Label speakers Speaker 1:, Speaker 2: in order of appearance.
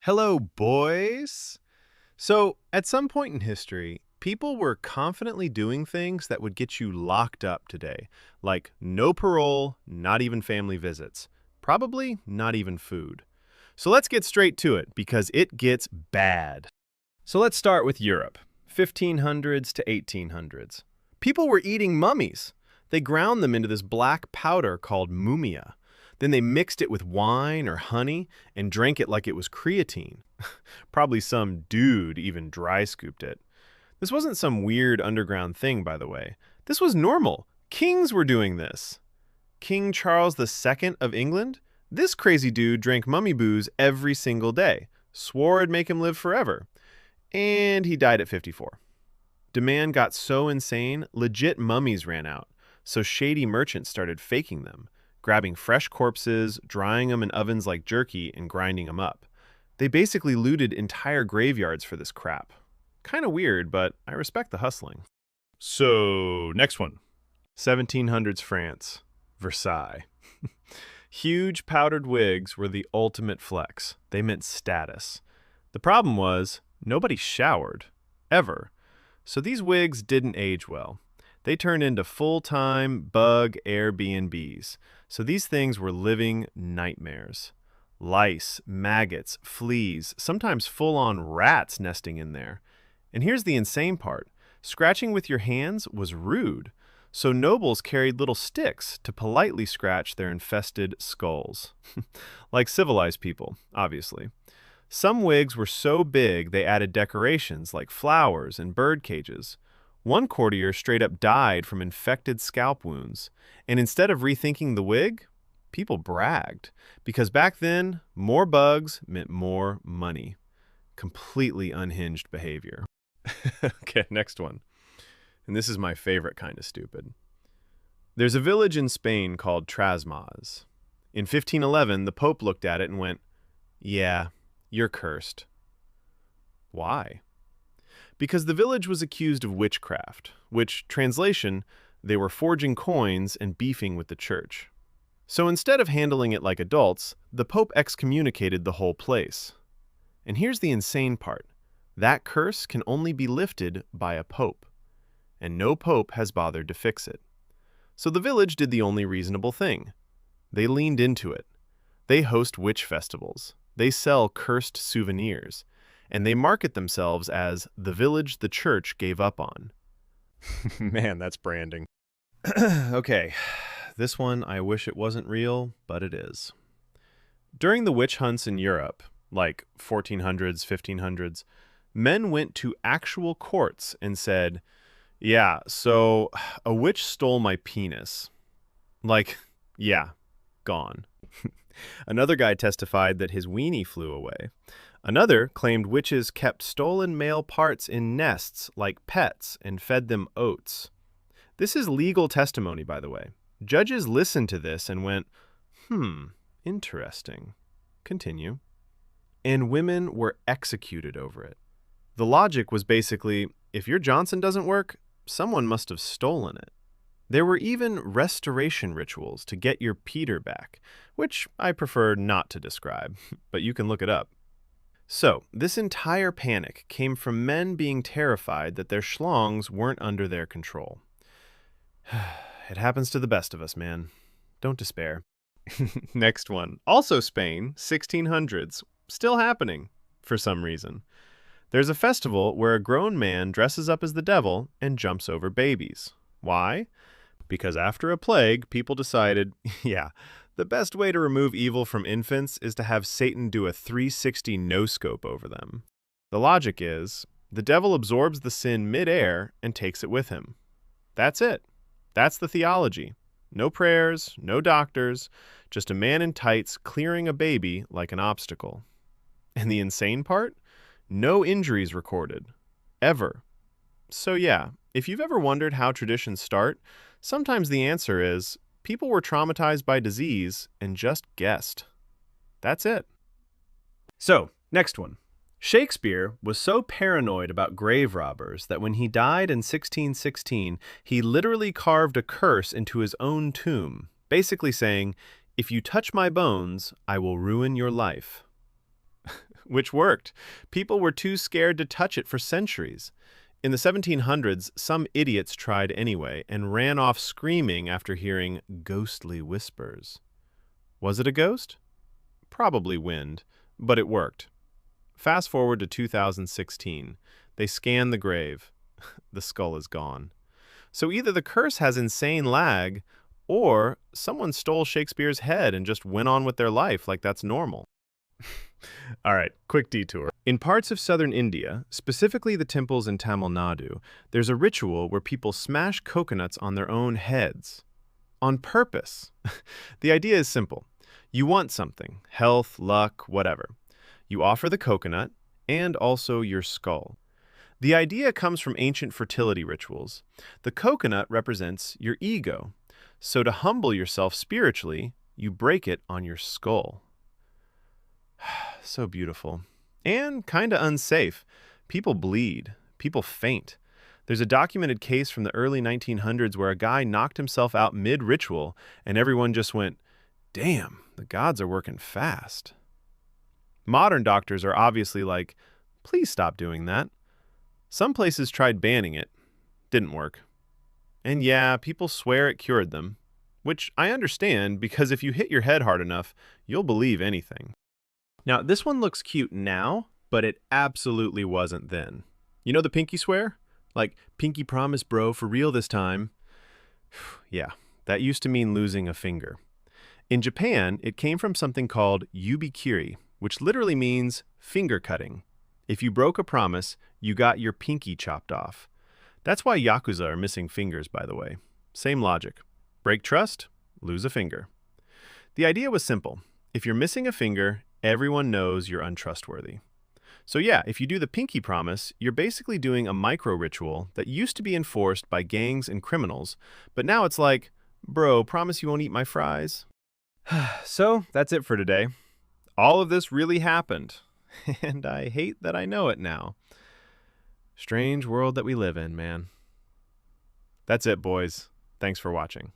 Speaker 1: Hello, boys. So, at some point in history, people were confidently doing things that would get you locked up today, like no parole, not even family visits, probably not even food. So, let's get straight to it because it gets bad. So, let's start with Europe, 1500s to 1800s. People were eating mummies. They ground them into this black powder called mumia. Then they mixed it with wine or honey and drank it like it was creatine. Probably some dude even dry scooped it. This wasn't some weird underground thing, by the way. This was normal. Kings were doing this. King Charles II of England? This crazy dude drank mummy booze every single day, swore it'd make him live forever. And he died at 54. Demand got so insane, legit mummies ran out, so shady merchants started faking them, grabbing fresh corpses, drying them in ovens like jerky, and grinding them up. They basically looted entire graveyards for this crap. Kinda weird, but I respect the hustling.
Speaker 2: So, next one.
Speaker 1: 1700s France. Versailles. Huge powdered wigs were the ultimate flex. They meant status. The problem was, nobody showered. Ever. So these wigs didn't age well. They turned into full-time bug Airbnbs. So these things were living nightmares. Lice, maggots, fleas, sometimes full-on rats nesting in there. And here's the insane part. Scratching with your hands was rude. So nobles carried little sticks to politely scratch their infested skulls. Like civilized people, obviously. Some wigs were so big they added decorations like flowers and bird cages. One courtier straight up died from infected scalp wounds, and instead of rethinking the wig, people bragged, because back then, more bugs meant more money. Completely unhinged behavior. Okay, next one. And this is my favorite kind of stupid. There's a village in Spain called Trasmoz. In 1511, the Pope looked at it and went, "Yeah, you're cursed." Why? Because the village was accused of witchcraft, which, translation, they were forging coins and beefing with the church. So instead of handling it like adults, the Pope excommunicated the whole place. And here's the insane part. That curse can only be lifted by a pope. And no pope has bothered to fix it. So the village did the only reasonable thing. They leaned into it. They host witch festivals. They sell cursed souvenirs. And they market themselves as the village the church gave up on.
Speaker 2: Man, that's branding.
Speaker 1: Okay, this one I wish it wasn't real, but it is. During the witch hunts in Europe, like 1400s, 1500s, men went to actual courts and said, "Yeah, so a witch stole my penis." Like, yeah, gone. Another guy testified that his weenie flew away. Another claimed witches kept stolen male parts in nests like pets and fed them oats. This is legal testimony, by the way. Judges listened to this and went, interesting. Continue. And women were executed over it. The logic was basically, if your Johnson doesn't work, someone must have stolen it. There were even restoration rituals to get your Peter back, which I prefer not to describe, but you can look it up. So, this entire panic came from men being terrified that their schlongs weren't under their control. It happens to the best of us, man. Don't despair. Next one. Also Spain, 1600s. Still happening, for some reason. There's a festival where a grown man dresses up as the devil and jumps over babies. Why? Because after a plague, people decided, yeah, the best way to remove evil from infants is to have Satan do a 360 no-scope over them. The logic is, the devil absorbs the sin mid-air and takes it with him. That's it. That's the theology. No prayers, no doctors, just a man in tights clearing a baby like an obstacle. And the insane part? No injuries recorded. Ever. So yeah, if you've ever wondered how traditions start, sometimes the answer is, people were traumatized by disease and just guessed. That's it. So, next one. Shakespeare was so paranoid about grave robbers that when he died in 1616, he literally carved a curse into his own tomb, basically saying, "If you touch my bones, I will ruin your life." which worked. People were too scared to touch it for centuries. In the 1700s, some idiots tried anyway and ran off screaming after hearing ghostly whispers. Was it a ghost? Probably wind, but it worked. Fast forward to 2016. They scan the grave. The skull is gone. So either the curse has insane lag, or someone stole Shakespeare's head and just went on with their life like that's normal. All right, quick detour. In parts of southern India, specifically the temples in Tamil Nadu, there's a ritual where people smash coconuts on their own heads. On purpose. The idea is simple. You want something, health, luck, whatever. You offer the coconut and also your skull. The idea comes from ancient fertility rituals. The coconut represents your ego. So to humble yourself spiritually, you break it on your skull. So beautiful. And kinda unsafe. People bleed. People faint. There's a documented case from the early 1900s where a guy knocked himself out mid-ritual and everyone just went, "Damn, the gods are working fast." Modern doctors are obviously like, please stop doing that. Some places tried banning it. Didn't work. And yeah, people swear it cured them, which I understand because if you hit your head hard enough, you'll believe anything. Now, this one looks cute now, but it absolutely wasn't then. You know the pinky swear? Like, pinky promise, bro, for real this time. Yeah, that used to mean losing a finger. In Japan, it came from something called yubikiri, which literally means finger cutting. If you broke a promise, you got your pinky chopped off. That's why Yakuza are missing fingers, by the way. Same logic. Break trust, lose a finger. The idea was simple. If you're missing a finger, everyone knows you're untrustworthy. So yeah, if you do the pinky promise, you're basically doing a micro-ritual that used to be enforced by gangs and criminals, but now it's like, bro, promise you won't eat my fries? So, that's it for today. All of this really happened, and I hate that I know it now. Strange world that we live in, man. That's it, boys. Thanks for watching.